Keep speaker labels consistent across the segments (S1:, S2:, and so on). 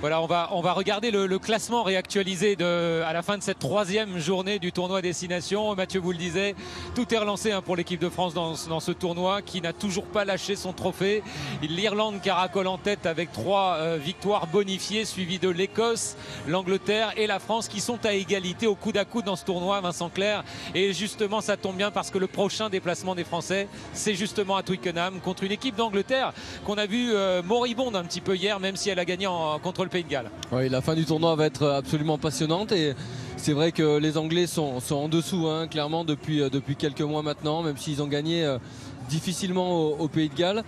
S1: Voilà, on va regarder le classement réactualisé à la fin de cette troisième journée du tournoi Destination. Mathieu vous le disait, tout est relancé pour l'équipe de France dans ce tournoi qui n'a toujours pas lâché son trophée. L'Irlande caracole en tête avec 3 victoires bonifiées, suivies de l'Écosse, l'Angleterre et la France qui sont à égalité au coude à coude dans ce tournoi, Vincent Clerc. Et justement, ça tombe bien parce que le prochain déplacement des Français, c'est justement à Twickenham contre une équipe d'Angleterre qu'on a vu moribonde un petit peu hier, même si elle a gagné contre le Pays de Galles.
S2: Oui, la fin du tournoi va être absolument passionnante et c'est vrai que les Anglais sont en dessous, clairement, depuis quelques mois maintenant, même s'ils ont gagné difficilement au Pays de Galles.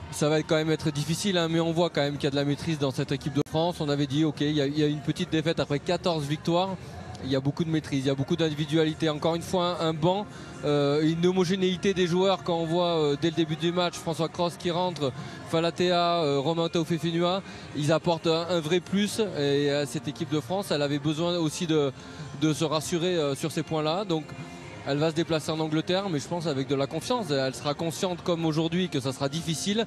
S2: Ça va quand même être difficile, mais on voit quand même qu'il y a de la maîtrise dans cette équipe de France. On avait dit, ok, il y a une petite défaite après 14 victoires. Il y a beaucoup de maîtrise, il y a beaucoup d'individualité. Encore une fois, un banc, une homogénéité des joueurs quand on voit dès le début du match François Cros qui rentre, Falatea, Romain Taofifenua. Ils apportent un vrai plus et cette équipe de France, elle avait besoin aussi de se rassurer sur ces points-là. Donc elle va se déplacer en Angleterre, mais je pense avec de la confiance. Elle sera consciente comme aujourd'hui que ça sera difficile.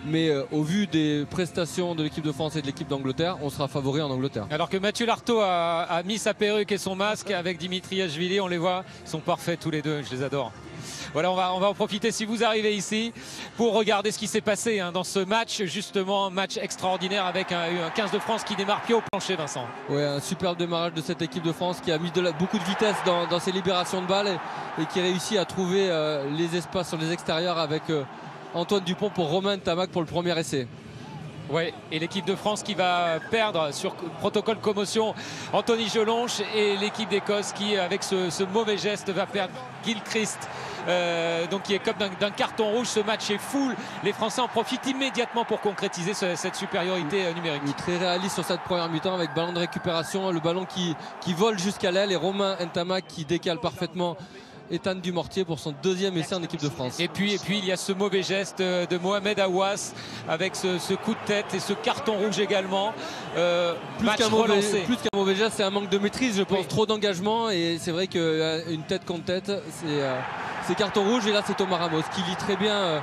S2: Mais au vu des prestations de l'équipe de France et de l'équipe d'Angleterre, on sera favori en Angleterre.
S1: Alors que Mathieu Lartaud a mis sa perruque et son masque avec Dimitri Ashvili, on les voit, ils sont parfaits tous les deux, je les adore. Voilà, on va en profiter si vous arrivez ici pour regarder ce qui s'est passé dans ce match, justement, un match extraordinaire avec un 15 de France qui démarre pied au plancher, Vincent.
S2: Oui, un superbe démarrage de cette équipe de France qui a mis beaucoup de vitesse dans ses libérations de balles et qui réussit à trouver les espaces sur les extérieurs avec Antoine Dupont pour Romain Ntamak pour le premier essai.
S1: Ouais, et l'équipe de France qui va perdre sur protocole commotion Anthony Jelonche et l'équipe d'Écosse qui, avec ce mauvais geste, va perdre Gilchrist. Donc qui est comme d'un carton rouge. Ce match est full. Les Français en profitent immédiatement pour concrétiser cette supériorité numérique.
S2: Il est très réaliste sur cette première mi-temps avec ballon de récupération, le ballon qui vole jusqu'à l'aile et Romain Ntamak qui décale parfaitement Ethan Dumortier pour son deuxième essai en équipe de France.
S1: Et puis il y a ce mauvais geste de Mohamed Aouas avec ce coup de tête et ce carton rouge également.
S2: Plus qu'un mauvais geste, c'est un manque de maîtrise, je pense, oui. Trop d'engagement et c'est vrai qu'une tête contre tête, c'est carton rouge. Et là c'est Thomas Ramos qui lit très bien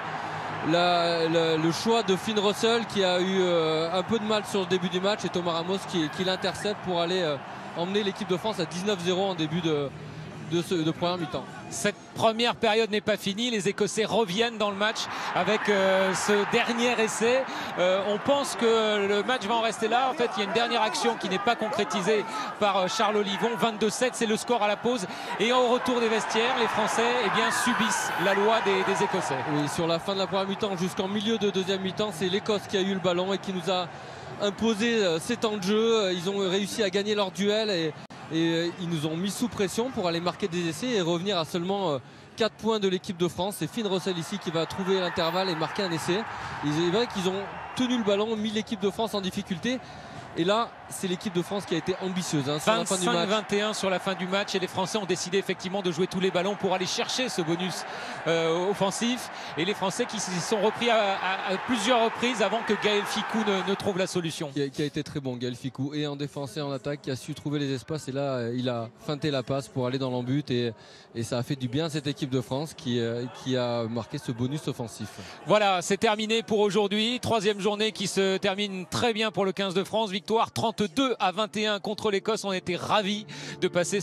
S2: le choix de Finn Russell qui a eu un peu de mal sur le début du match et Thomas Ramos qui l'intercepte pour aller emmener l'équipe de France à 19-0 en début de première mi-temps.
S1: Cette première période n'est pas finie, les Écossais reviennent dans le match avec ce dernier essai. On pense que le match va en rester là. En fait, il y a une dernière action qui n'est pas concrétisée par Charles Olivon. 22-7, c'est le score à la pause. Et au retour des vestiaires, les Français subissent la loi des Écossais.
S2: Oui, sur la fin de la première mi-temps jusqu'en milieu de deuxième mi-temps, c'est l'Écosse qui a eu le ballon et qui nous a imposé 7 temps de jeu. Ils ont réussi à gagner leur duel et ils nous ont mis sous pression pour aller marquer des essais et revenir à seulement 4 points de l'équipe de France. C'est Finn Russell ici qui va trouver l'intervalle et marquer un essai. C'est vrai qu'ils ont tenu le ballon, mis l'équipe de France en difficulté. Et là, c'est l'équipe de France qui a été ambitieuse.
S1: 25-21 sur la fin du match et les Français ont décidé effectivement de jouer tous les ballons pour aller chercher ce bonus offensif. Et les Français qui s'y sont repris à plusieurs reprises avant que Gaël Fickou ne trouve la solution.
S2: Qui a été très bon, Gaël Fickou, et en défense et en attaque, qui a su trouver les espaces. Et là, il a feinté la passe pour aller dans l'embut et ça a fait du bien à cette équipe de France qui a marqué ce bonus offensif.
S1: Voilà, c'est terminé pour aujourd'hui. Troisième journée qui se termine très bien pour le 15 de France. Victoire 32-21 contre l'Écosse. On était ravis de passer